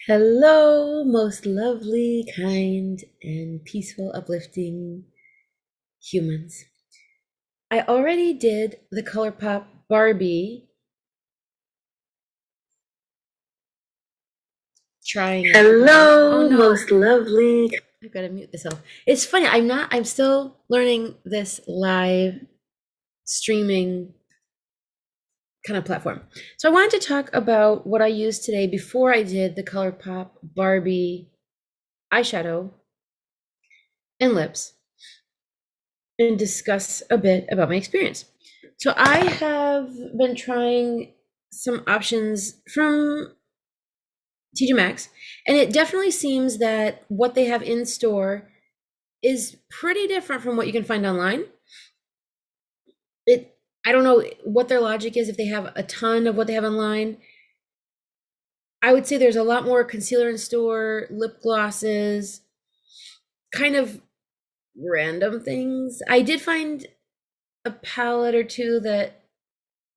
Hello, most lovely, kind, and peaceful, uplifting humans. I already did the ColourPop Barbie trying it. Hello, Oh no, most lovely. I've got to mute myself. It's funny, I'm still learning this live streaming kind of platform. So I wanted to talk about what I used today before I did the ColourPop Barbie eyeshadow and lips and discuss a bit about my experience. So I have been trying some options from TJ Maxx, and it definitely seems that what they have in store is pretty different from what you can find online. It I don't know what their logic is if they have a ton of what they have online. I would say there's a lot more concealer in store, lip glosses, kind of random things. I did find a palette or two that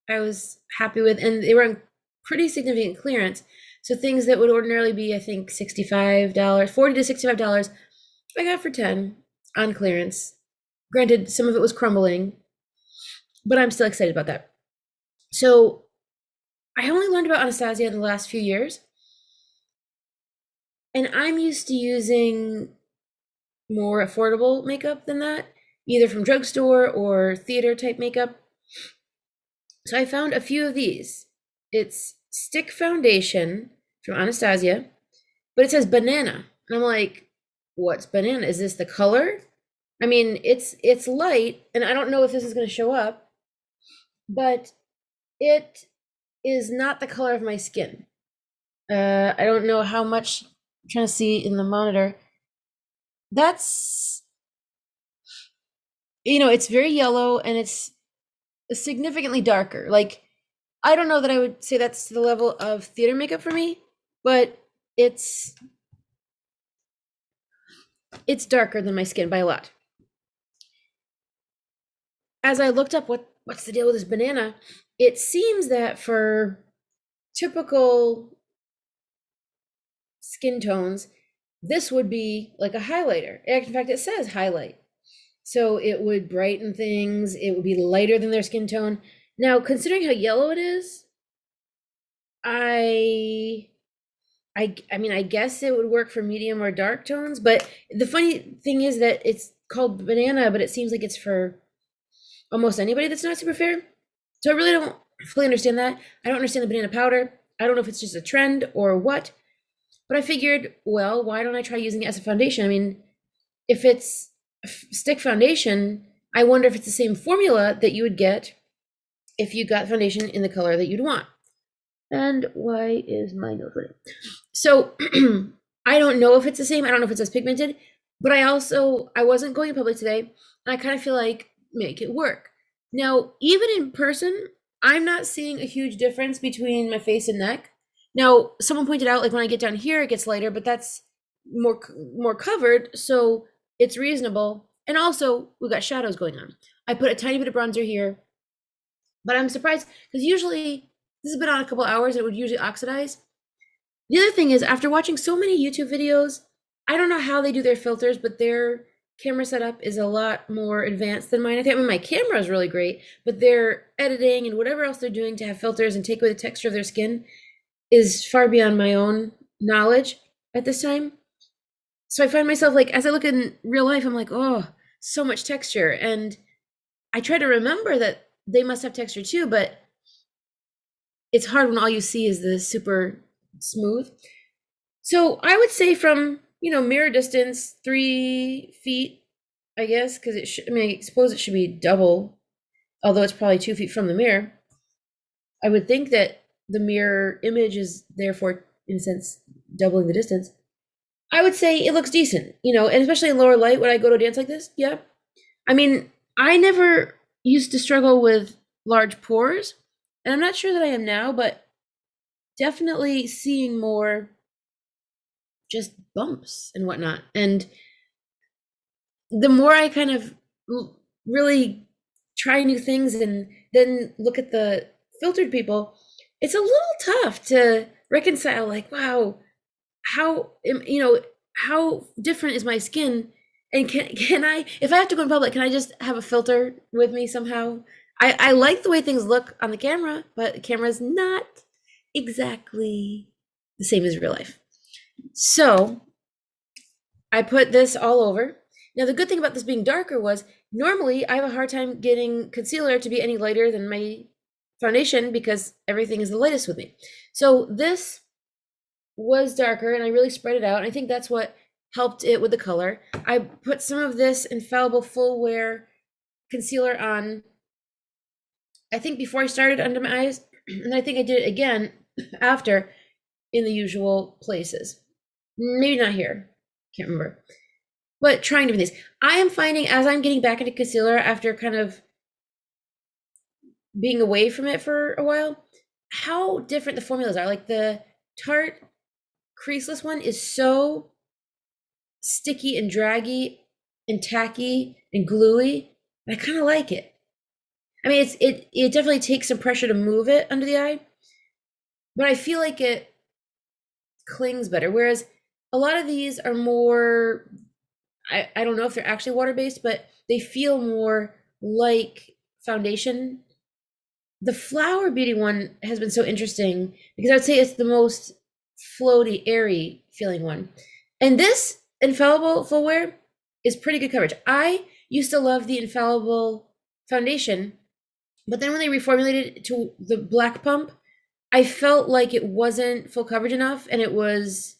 I was happy with, and they were on pretty significant clearance. So things that would ordinarily be, I think, $65, $40 to $65, I got for 10 on clearance. Granted, some of it was crumbling, but I'm still excited about that. So I only learned about Anastasia in the last few years, and I'm used to using more affordable makeup than that, either from drugstore or theater type makeup. So I found a few of these. It's stick foundation from Anastasia, but it says banana. And I'm like, what's banana? Is this the color? I mean, it's light, and I don't know if this is going to show up, but it is not the color of my skin. I don't know how much I'm trying to see in the monitor. That's it's very yellow and it's significantly darker. Like, I don't know that I would say that's to the level of theater makeup for me, but it's it's darker than my skin by a lot. As I looked up what's the deal with this banana, it seems that for typical skin tones, this would be like a highlighter. In fact, it says highlight. So it would brighten things, it would be lighter than their skin tone. Now, considering how yellow it is, I I mean, I guess it would work for medium or dark tones, but the funny thing is that it's called banana, but it seems like it's for almost anybody that's not super fair. So I really don't fully understand that. I don't understand the banana powder. I don't know if it's just a trend or what, but I figured, well, why don't I try using it as a foundation? I mean, if it's stick foundation, I wonder if it's the same formula that you would get if you got foundation in the color that you'd want. And why is my nose running? So I don't know if it's the same. I don't know if it's as pigmented, but I wasn't going in public today, and I kind of feel like make it work. Now, even in person, I'm not seeing a huge difference between my face and neck. Now, someone pointed out like when I get down here, it gets lighter, but that's more covered, so it's reasonable. And also, we've got shadows going on. I put a tiny bit of bronzer here, but I'm surprised because usually this has been on a couple hours. It would usually oxidize. The other thing is, after watching so many YouTube videos, I don't know how they do their filters, but their camera setup is a lot more advanced than mine. I mean, my camera is really great, but their editing and whatever else they're doing to have filters and take away the texture of their skin is far beyond my own knowledge at this time. So I find myself like, as I look in real life, I'm like, oh, so much texture. And I try to remember that they must have texture too, but it's hard when all you see is the super smooth. So I would say from, mirror distance, 3 feet, I guess, because I mean, I suppose it should be double, although it's probably 2 feet from the mirror. I would think that the mirror image is therefore, in a sense, doubling the distance. I would say it looks decent, and especially in lower light when I go to a dance like this. Yeah. I mean, I never used to struggle with large pores, and I'm not sure that I am now, but definitely seeing more just bumps and whatnot. And the more I kind of really try new things and then look at the filtered people, it's a little tough to reconcile like, wow, how how different is my skin, and can I, if I have to go in public, can I just have a filter with me somehow? I like the way things look on the camera, but the camera is not exactly the same as real life. So I put this all over. Now, the good thing about this being darker was normally I have a hard time getting concealer to be any lighter than my foundation because everything is the lightest with me. So this was darker and I really spread it out. And I think that's what helped it with the color. I put some of this Infallible Full Wear concealer on, I think before I started under my eyes. And I think I did it again after in the usual places. Maybe not here. Can't remember. But trying different things. I am finding as I'm getting back into concealer after kind of being away from it for a while, how different the formulas are. Like the Tarte creaseless one is so sticky and draggy and tacky and gluey. I kind of like it. I mean, it definitely takes some pressure to move it under the eye, but I feel like it clings better. Whereas a lot of these are more, I don't know if they're actually water based, but they feel more like foundation. The Flower Beauty one has been so interesting because I would say it's the most floaty, airy feeling one. And this Infallible Full Wear is pretty good coverage. I used to love the Infallible foundation, but then when they reformulated it to the Black Pump, I felt like it wasn't full coverage enough, and it was,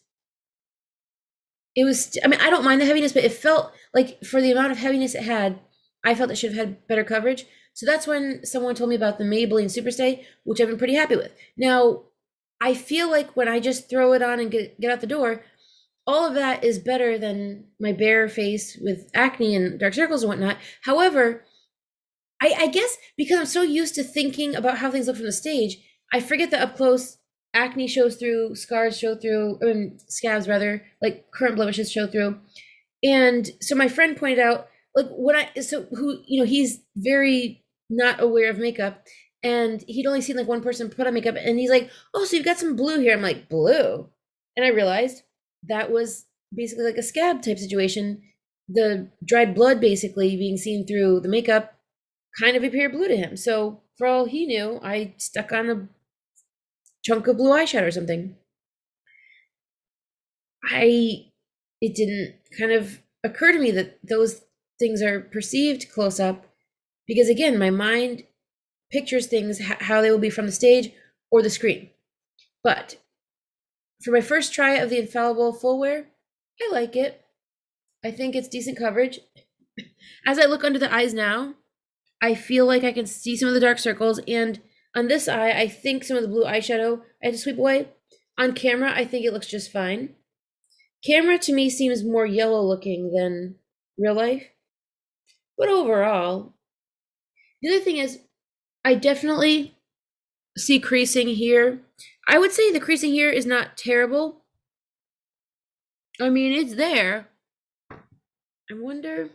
I mean, I don't mind the heaviness, but it felt like for the amount of heaviness it had, I felt it should have had better coverage. So that's when someone told me about the Maybelline Superstay, which I've been pretty happy with. Now, I feel like when I just throw it on and get out the door, all of that is better than my bare face with acne and dark circles and whatnot. However, I guess because I'm so used to thinking about how things look from the stage, I forget that up close acne shows through, scars show through, scabs rather, like current blemishes show through. And so my friend pointed out, like who, he's very not aware of makeup, and he'd only seen like one person put on makeup, and he's like, "Oh, so you've got some blue here." I'm like, "Blue," and I realized that was basically like a scab type situation. The dried blood basically being seen through the makeup kind of appeared blue to him. So for all he knew, I stuck on a chunk of blue eyeshadow or something. I It didn't kind of occur to me that those things are perceived close up because again, my mind pictures things how they will be from the stage or the screen. But for my first try of the Infallible Full Wear, I like it. I think it's decent coverage. As I look under the eyes now, I feel like I can see some of the dark circles, and on this eye, I think some of the blue eyeshadow I had to sweep away. On camera, I think it looks just fine. Camera to me seems more yellow looking than real life, but overall, the other thing is, I definitely see creasing here. I would say the creasing here is not terrible. I mean, it's there. I wonder.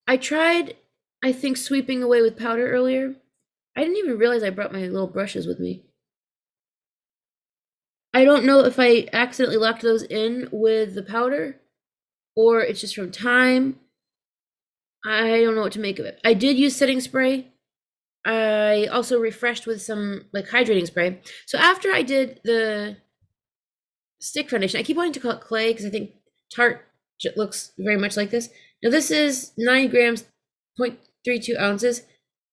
I tried, I think, sweeping away with powder earlier. I didn't even realize I brought my little brushes with me. I don't know if I accidentally locked those in with the powder or it's just from time. I don't know what to make of it. I did use setting spray. I also refreshed with some like hydrating spray. So after I did the stick foundation, I keep wanting to call it clay because I think Tarte looks very much like this. Now this is 9 grams, 0.32 ounces.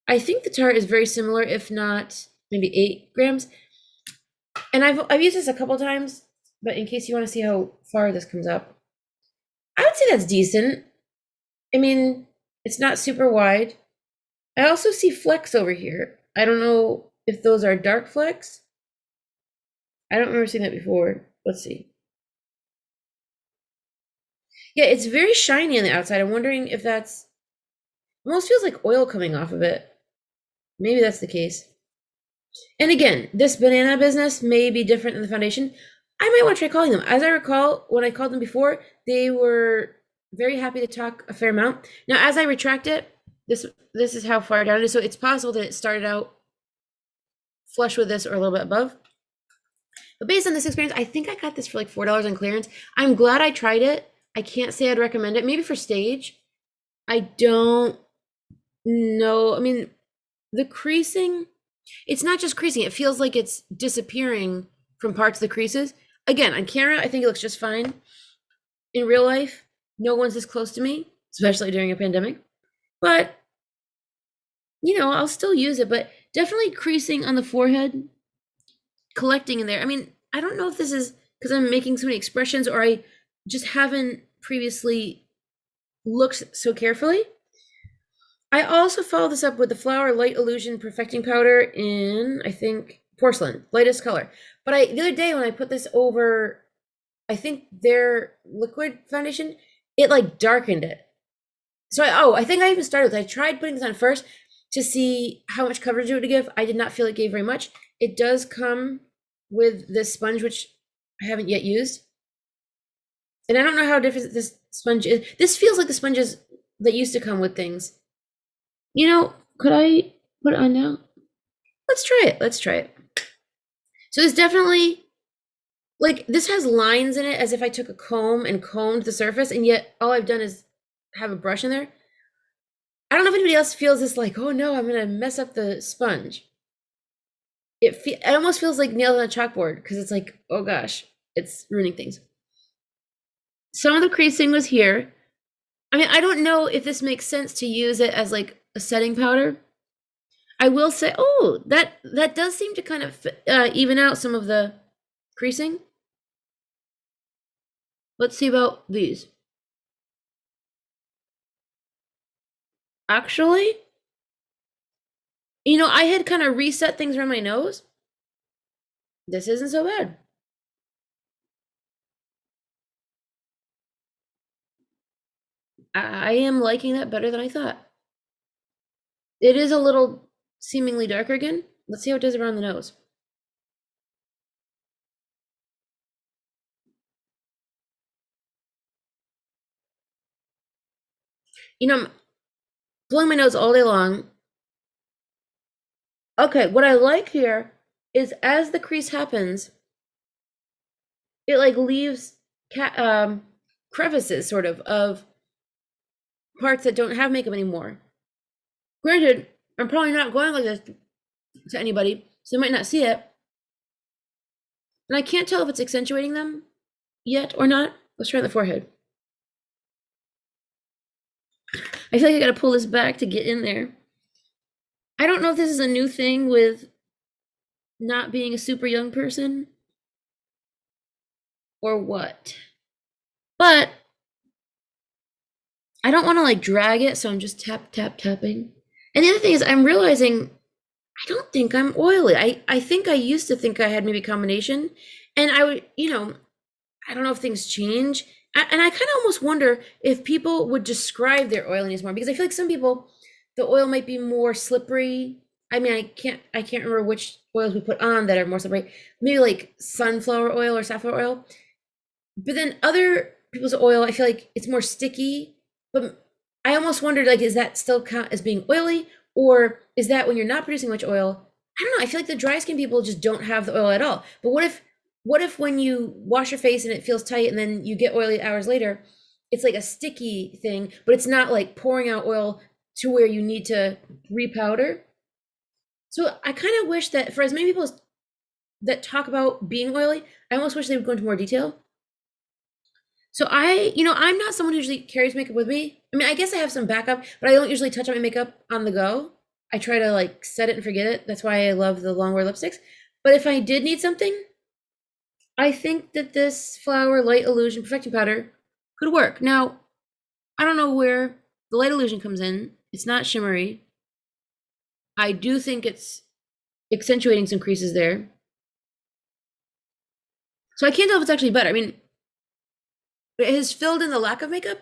I think the Tarte is very similar, if not maybe 8 grams. And I've used this a couple times, but in case you want to see how far this comes up, I would say that's decent. I mean, it's not super wide. I also see flecks over here. I don't know if those are dark flecks. I don't remember seeing that before. Let's see. Yeah, it's very shiny on the outside. I'm wondering if that's almost feels like oil coming off of it. Maybe that's the case. And again, this banana business may be different than the foundation. I might want to try calling them. As I recall, when I called them before, they were very happy to talk a fair amount. Now, as I retract it, this is how far down it is. So it's possible that it started out flush with this or a little bit above. But based on this experience, I think I got this for like $4 on clearance. I'm glad I tried it. I can't say I'd recommend it. Maybe for stage. I don't know. I mean, the creasing, it's not just creasing. It feels like it's disappearing from parts of the creases. Again, on camera, I think it looks just fine. In real life, no one's this close to me, especially during a pandemic. But, I'll still use it, but definitely creasing on the forehead, collecting in there. I mean, I don't know if this is because I'm making so many expressions or I just haven't previously looked so carefully. I also follow this up with the Flower Light Illusion Perfecting Powder in, I think, porcelain, lightest color. But the other day when I put this over, I think their liquid foundation, it like darkened it. So I think I even started with, I tried putting this on first to see how much coverage it would give. I did not feel it gave very much. It does come with this sponge, which I haven't yet used. And I don't know how different this sponge is. This feels like the sponges that used to come with things. Could I put it on now? Let's try it. Let's try it. So there's definitely, like, this has lines in it as if I took a comb and combed the surface, and yet all I've done is have a brush in there. I don't know if anybody else feels this like, oh no, I'm gonna mess up the sponge. It almost feels like nails on a chalkboard because it's like, oh gosh, it's ruining things. Some of the creasing was here. I mean, I don't know if this makes sense to use it as like a setting powder. I will say, oh, that does seem to kind of even out some of the creasing. Let's see about these. Actually, I had kind of reset things around my nose. This isn't so bad. I am liking that better than I thought. It is a little seemingly darker again. Let's see how it does around the nose. I'm blowing my nose all day long. Okay, what I like here is as the crease happens, it like leaves crevices sort of parts that don't have makeup anymore. Granted, I'm probably not going like this to anybody, so they might not see it. And I can't tell if it's accentuating them yet or not. Let's try the forehead. I feel like I gotta pull this back to get in there. I don't know if this is a new thing with not being a super young person or what. But I don't want to like drag it, so I'm just tapping. And the other thing is I'm realizing I don't think I'm oily. I think I used to think I had maybe combination. And I would, I don't know if things change. And I kind of almost wonder if people would describe their oiliness more because I feel like some people, the oil might be more slippery. I mean, I can't remember which oils we put on that are more slippery. Maybe like sunflower oil or safflower oil. But then other people's oil, I feel like it's more sticky. But I almost wondered, like, is that still count as being oily, or is that when you're not producing much oil? I don't know. I feel like the dry skin people just don't have the oil at all. But what if when you wash your face and it feels tight, and then you get oily hours later, it's like a sticky thing, but it's not like pouring out oil to where you need to repowder. So I kind of wish that for as many people that talk about being oily, I almost wish they would go into more detail. So I'm not someone who usually carries makeup with me. I mean, I guess I have some backup, but I don't usually touch up my makeup on the go. I try to like set it and forget it. That's why I love the long wear lipsticks. But if I did need something, I think that this Flower Light Illusion Perfecting Powder could work. Now, I don't know where the light illusion comes in. It's not shimmery. I do think it's accentuating some creases there. So I can't tell if it's actually better. I mean, it has filled in the lack of makeup,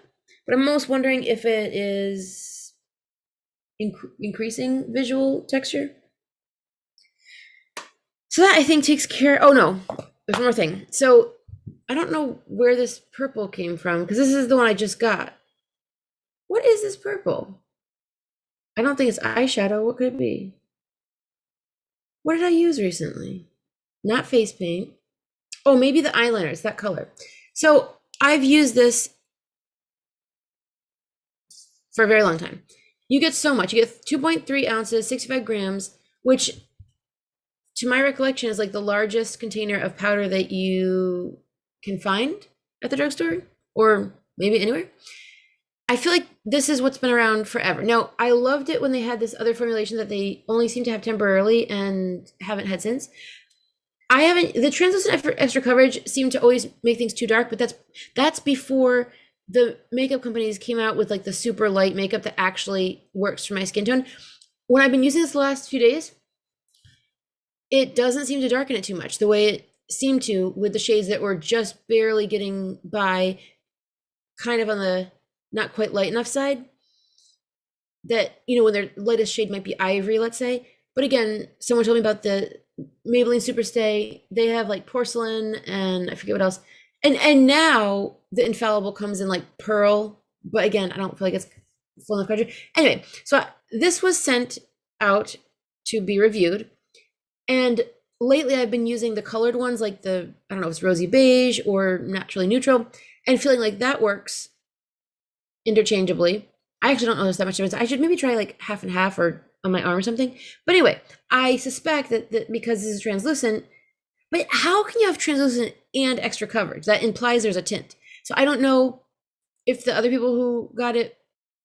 but I'm almost wondering if it is increasing visual texture. So that I think takes care. Oh no, there's one more thing. So I don't know where this purple came from because this is the one I just got. What is this purple? I don't think it's eyeshadow. What could it be? What did I use recently? Not face paint. Oh, maybe the eyeliner, it's that color. So I've used this for a very long time. You get so much. You get 2.3 ounces, 65 grams, which to my recollection is like the largest container of powder that you can find at the drugstore or maybe anywhere. I feel like this is what's been around forever. Now, I loved it when they had this other formulation that they only seem to have temporarily and haven't had since. I haven't. The translucent extra coverage seemed to always make things too dark, but that's before the makeup companies came out with like the super light makeup that actually works for my skin tone. When I've been using this the last few days, it doesn't seem to darken it too much the way it seemed to with the shades that were just barely getting by, kind of on the not quite light enough side. That, you know, when their lightest shade might be ivory, let's say. But again, someone told me about the Maybelline Superstay. They have like porcelain and I forget what else. And now the infallible comes in like pearl, but again, I don't feel like it's full enough coverage. Anyway, so this was sent out to be reviewed, and lately I've been using the colored ones, like the, I don't know if it's rosy beige or naturally neutral, and feeling like that works interchangeably. I actually don't know there's that much difference. I should maybe try like half and half or on my arm or something. But anyway, I suspect that because this is translucent, but how can you have translucent and extra coverage? That implies there's a tint. So I don't know if the other people who got it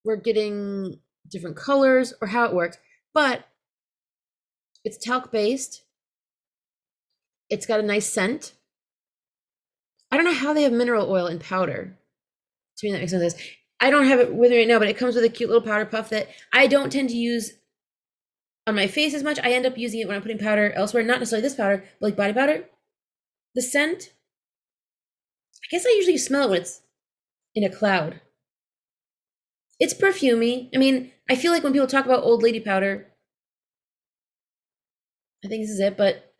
were getting different colors or how it worked, but it's talc based. It's got a nice scent. I don't know how they have mineral oil in powder. To me, that makes no sense. I don't have it with me right now, but it comes with a cute little powder puff that I don't tend to use on my face as much. I end up using it when I'm putting powder elsewhere, not necessarily this powder, but like body powder. The scent, I guess I usually smell it when it's in a cloud. It's perfumey. I mean, I feel like when people talk about old lady powder, I think this is it, but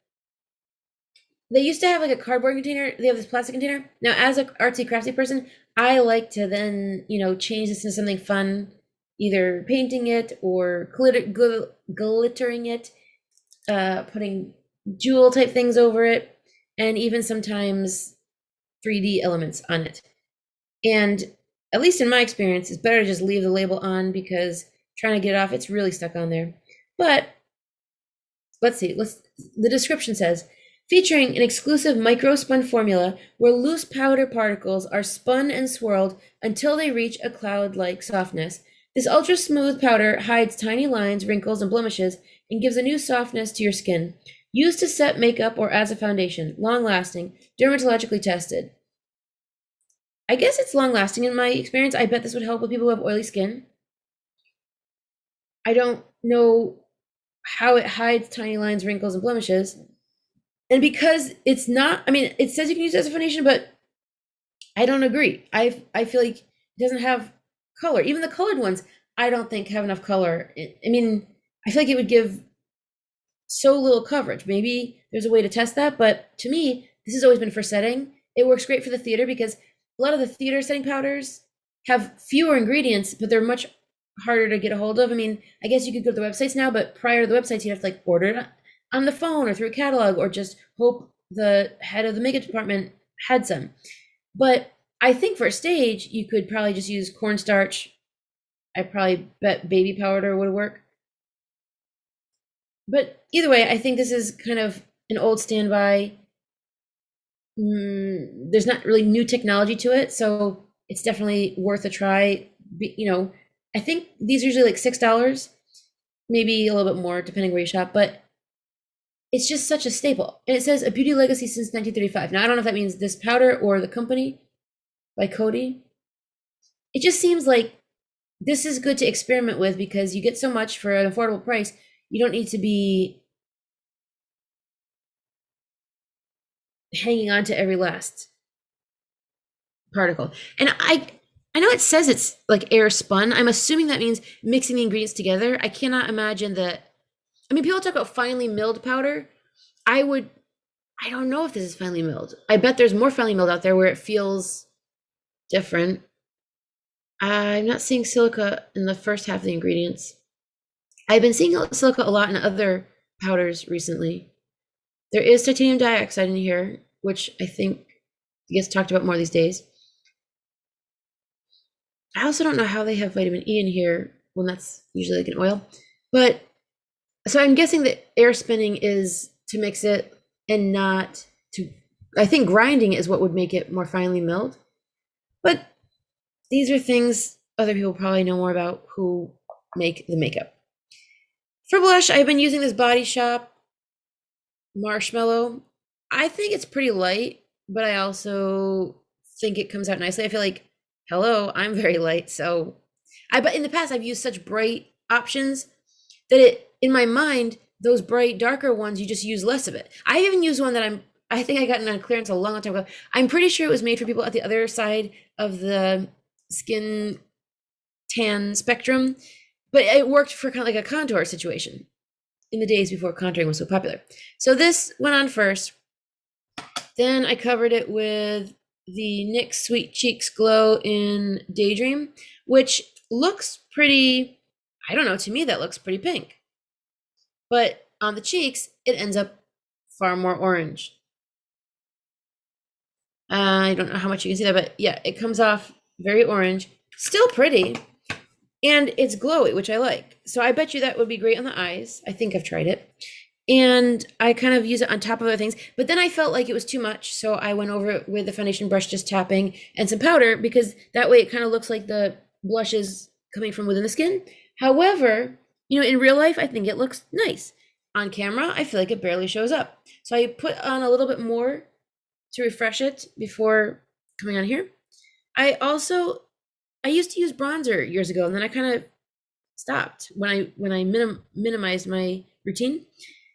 they used to have like a cardboard container. They have this plastic container. Now, as an artsy crafty person, I like to then, you know, change this into something fun, either painting it or glittering it, putting jewel type things over it, and even sometimes 3D elements on it. And at least in my experience, it's better to just leave the label on because trying to get it off, it's really stuck on there. But let's see, the description says, featuring an exclusive micro-spun formula where loose powder particles are spun and swirled until they reach a cloud-like softness. This ultra-smooth powder hides tiny lines, wrinkles, and blemishes and gives a new softness to your skin. Used to set makeup or as a foundation. Long-lasting, dermatologically tested. I guess it's long-lasting in my experience. I bet this would help with people who have oily skin. I don't know how it hides tiny lines, wrinkles, and blemishes. And because it's not, I mean, it says you can use it as a foundation, but I don't agree. I feel like it doesn't have color. Even the colored ones, I don't think have enough color. I mean, I feel like it would give so little coverage. Maybe there's a way to test that, but to me, this has always been for setting. It works great for the theater because a lot of the theater setting powders have fewer ingredients, but they're much harder to get a hold of. I mean, I guess you could go to the websites now, but prior to the websites, you'd have to like order it on the phone or through a catalog or just hope the head of the makeup department had some. But I think for a stage, you could probably just use cornstarch. I probably bet baby powder would work. But either way, I think this is kind of an old standby. There's not really new technology to it, so it's definitely worth a try. You know, I think these are usually like $6, maybe a little bit more depending where you shop, but it's just such a staple. And it says a beauty legacy since 1935. Now, I don't know if that means this powder or the company by Coty. It just seems like this is good to experiment with because you get so much for an affordable price. You don't need to be hanging on to every last particle. And I know it says it's like air spun. I'm assuming that means mixing the ingredients together. I cannot imagine that. I mean, people talk about finely milled powder. I don't know if this is finely milled. I bet there's more finely milled out there where it feels different. I'm not seeing silica in the first half of the ingredients. I've been seeing silica a lot in other powders recently. There is titanium dioxide in here. which I think gets talked about more these days. I also don't know how they have vitamin E in here when that's usually like an oil. But so I'm guessing that air spinning is to mix it and not to, I think grinding is what would make it more finely milled. But these are things other people probably know more about who make the makeup. For blush, I've been using this Body Shop Marshmallow. I think it's pretty light, but I also think it comes out nicely. I feel like, hello, I'm very light, so but in the past I've used such bright options that it in my mind those bright darker ones you just use less of it. I even used one that I think I got on clearance a long time ago. I'm pretty sure it was made for people at the other side of the skin tan spectrum, but it worked for kind of like a contour situation in the days before contouring was so popular. So this went on first. Then I covered it with the NYX Sweet Cheeks Glow in Daydream, which looks pretty, I don't know, to me that looks pretty pink. But on the cheeks, it ends up far more orange. I don't know how much you can see that, but yeah, it comes off very orange. Still pretty. And it's glowy, which I like. So I bet you that would be great on the eyes. I think I've tried it. And I kind of use it on top of other things. But then I felt like it was too much. So I went over it with the foundation brush, just tapping, and some powder, because that way it kind of looks like the blush is coming from within the skin. However, in real life, I think it looks nice. On camera, I feel like it barely shows up. So I put on a little bit more to refresh it before coming on here. I used to use bronzer years ago, and then I kind of stopped when I minimized my routine.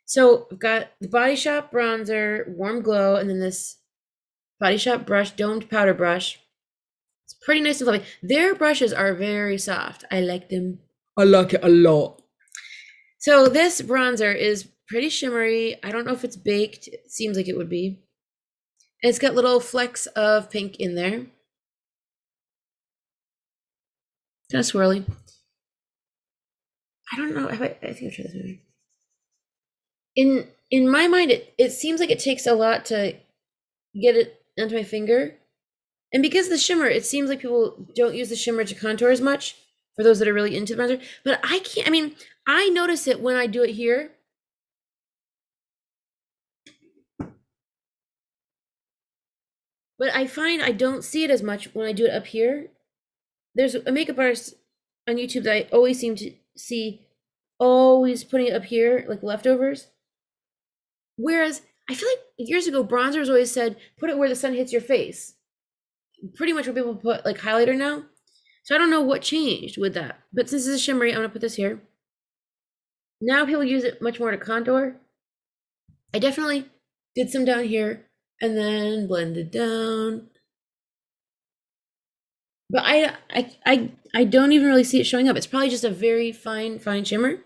So I've got the Body Shop bronzer, Warm Glow, and then this Body Shop brush, domed powder brush. It's pretty nice and fluffy. Their brushes are very soft. I like them. I like it a lot. So this bronzer is pretty shimmery. I don't know if it's baked. It seems like it would be. And it's got little flecks of pink in there. Kind of swirly. I don't know. I think I've tried this movie. In my mind, it seems like it takes a lot to get it onto my finger. And because the shimmer, it seems like people don't use the shimmer to contour as much for those that are really into the bronzer. But I can't, I notice it when I do it here. But I find I don't see it as much when I do it up here. There's a makeup artist on YouTube that I always seem to see always putting it up here, like leftovers. Whereas I feel like years ago, bronzers always said, put it where the sun hits your face. Pretty much where people put like highlighter now. So I don't know what changed with that. But since this is shimmery, I'm gonna put this here. Now people use it much more to contour. I definitely did some down here and then blended down. But I don't even really see it showing up. It's probably just a very fine shimmer.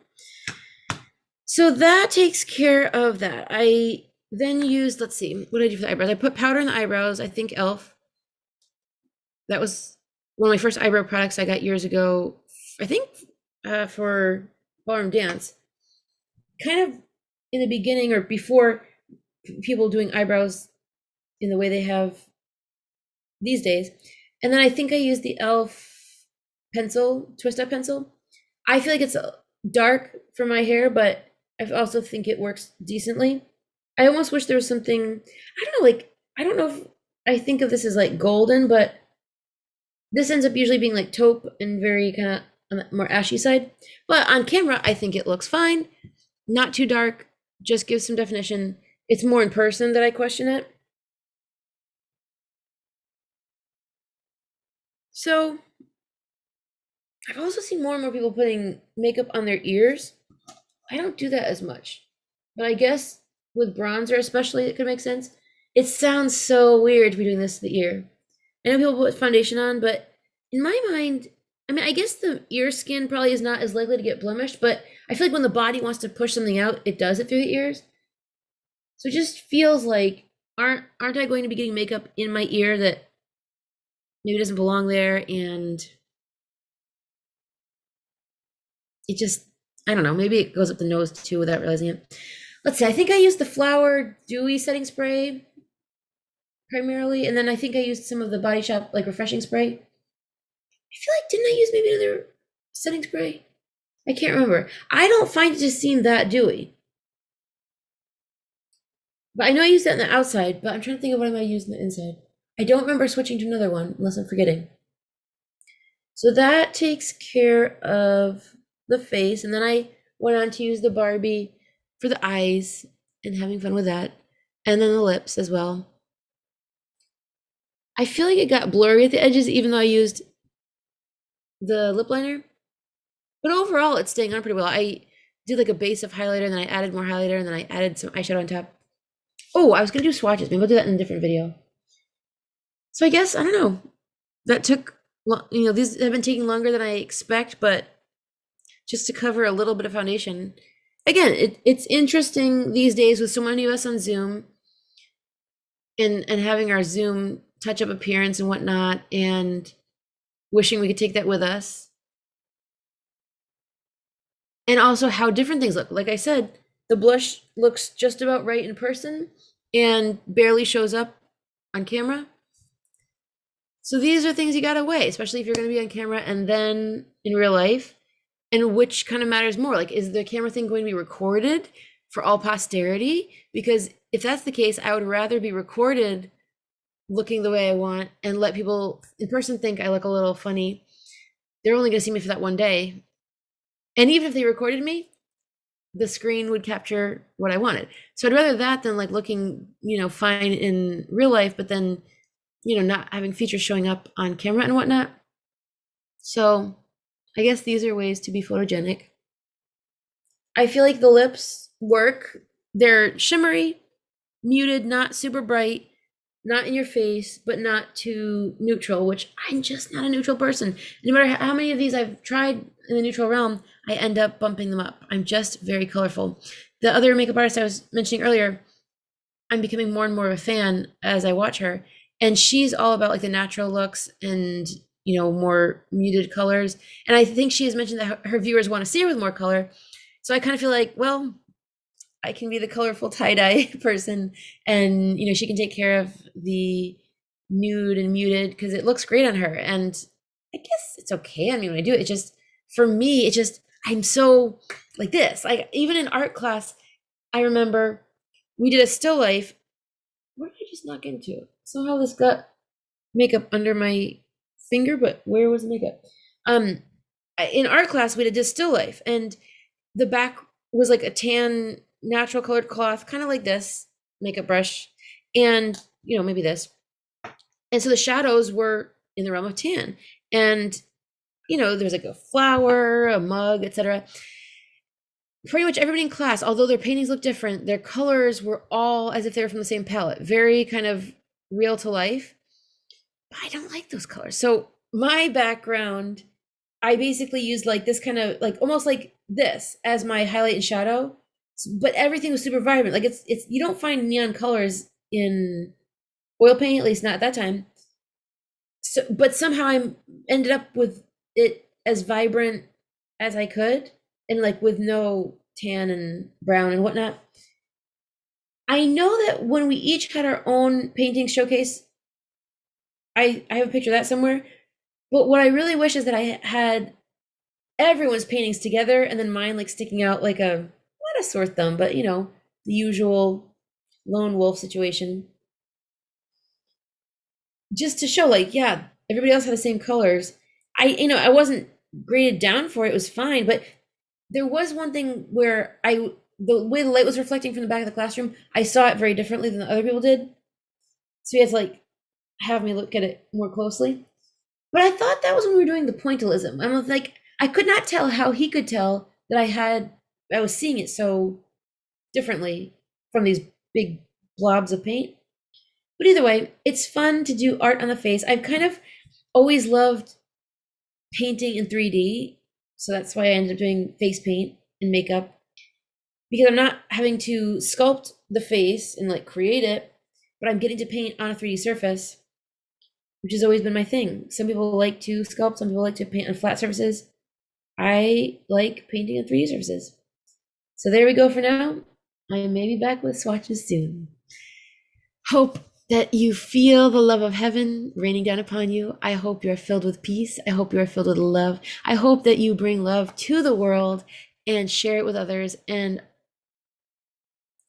So that takes care of that. I then used, let's see, what did I do for the eyebrows? I put powder in the eyebrows, I think e.l.f. That was one of my first eyebrow products I got years ago, I think for ballroom dance. Kind of in the beginning or before people doing eyebrows in the way they have these days. And then I think I used the e.l.f. pencil, twist up pencil. I feel like it's dark for my hair, but I also think it works decently. I almost wish there was something, I don't know, like, I don't know if I think of this as like golden, but this ends up usually being like taupe and very kind of on the more ashy side. But on camera, I think it looks fine. Not too dark, just gives some definition. It's more in person that I question it. So I've also seen more and more people putting makeup on their ears. I don't do that as much, but I guess with bronzer especially, it could make sense. It sounds so weird to be doing this to the ear. I know people put foundation on, but in my mind, I guess the ear skin probably is not as likely to get blemished, but I feel like when the body wants to push something out, it does it through the ears. So it just feels like, aren't I going to be getting makeup in my ear that maybe doesn't belong there, and it just, I don't know, maybe it goes up the nose too without realizing it. Let's see, I think I used the Flower Dewy setting spray primarily, and then I think I used some of the Body Shop like refreshing spray. I feel like didn't I use maybe another setting spray? I can't remember. I don't find it to seem that dewy. But I know I used that on the outside, but I'm trying to think of what I might use on the inside. I don't remember switching to another one unless I'm forgetting. So that takes care of the face, and then I went on to use the Barbie for the eyes and having fun with that, and then the lips as well. I feel like it got blurry at the edges even though I used the lip liner, but overall it's staying on pretty well. I did like a base of highlighter, and then I added more highlighter, and then I added some eyeshadow on top. Oh, I was gonna do swatches. Maybe I'll do that in a different video. So I guess I don't know. That took, these have been taking longer than I expect, but just to cover a little bit of foundation. Again, it's interesting these days with so many of us on Zoom and having our Zoom touch up appearance and whatnot, and wishing we could take that with us. And also how different things look. Like I said, the blush looks just about right in person and barely shows up on camera. So these are things you gotta weigh, especially if you're gonna be on camera and then in real life. And which kind of matters more? Like, is the camera thing going to be recorded for all posterity? Because if that's the case, I would rather be recorded looking the way I want and let people in person think I look a little funny. They're only going to see me for that one day. And even if they recorded me, the screen would capture what I wanted. So I'd rather that than like looking, fine in real life, but then, not having features showing up on camera and whatnot. So I guess these are ways to be photogenic. I feel like the lips work. They're shimmery, muted, not super bright, not in your face, but not too neutral, which I'm just not a neutral person. No matter how many of these I've tried in the neutral realm, I end up bumping them up. I'm just very colorful. The other makeup artist I was mentioning earlier, I'm becoming more and more of a fan as I watch her. And she's all about like the natural looks and, more muted colors. And I think she has mentioned that her viewers want to see her with more color. So I kind of feel like, well, I can be the colorful tie-dye person, and she can take care of the nude and muted because it looks great on her. And I guess it's okay on me when I do it. It just, for me, it just, I'm so like this. Like even in art class, I remember we did a still life. What did I just knock into? Somehow this got makeup under my finger, but where was the makeup? In art class we did a still life, and the back was like a tan natural colored cloth, kind of like this makeup brush, and maybe this. And so the shadows were in the realm of tan, and there's like a flower, a mug, etc. Pretty much everybody in class, although their paintings look different, their colors were all as if they were from the same palette, very kind of real to life. But I don't like those colors. So my background, I basically used like this kind of like almost like this as my highlight and shadow, but everything was super vibrant. Like it's you don't find neon colors in oil paint, at least not at that time. So, but somehow I ended up with it as vibrant as I could, and like with no tan and brown and whatnot. I know that when we each had our own painting showcase, I have a picture of that somewhere. But what I really wish is that I had everyone's paintings together and then mine like sticking out like a, not a sore thumb, but the usual lone wolf situation. Just to show like, yeah, everybody else had the same colors. I wasn't graded down for it. It was fine, but there was one thing where the way the light was reflecting from the back of the classroom, I saw it very differently than the other people did. So he had to like have me look at it more closely. But I thought that was when we were doing the pointillism. I'm like, I could not tell how he could tell that I was seeing it so differently from these big blobs of paint. But either way, it's fun to do art on the face. I've kind of always loved painting in 3D. So that's why I ended up doing face paint and makeup, because I'm not having to sculpt the face and like create it, but I'm getting to paint on a 3D surface, which has always been my thing. Some people like to sculpt, some people like to paint on flat surfaces. I like painting on 3D surfaces. So there we go for now. I may be back with swatches soon. Hope that you feel the love of heaven raining down upon you. I hope you're filled with peace. I hope you are filled with love. I hope that you bring love to the world and share it with others. And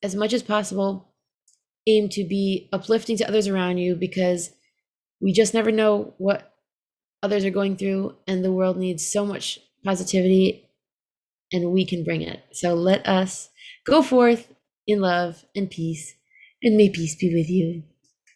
as much as possible, aim to be uplifting to others around you, because we just never know what others are going through. And the world needs so much positivity, and we can bring it. So let us go forth in love and peace, and may peace be with you.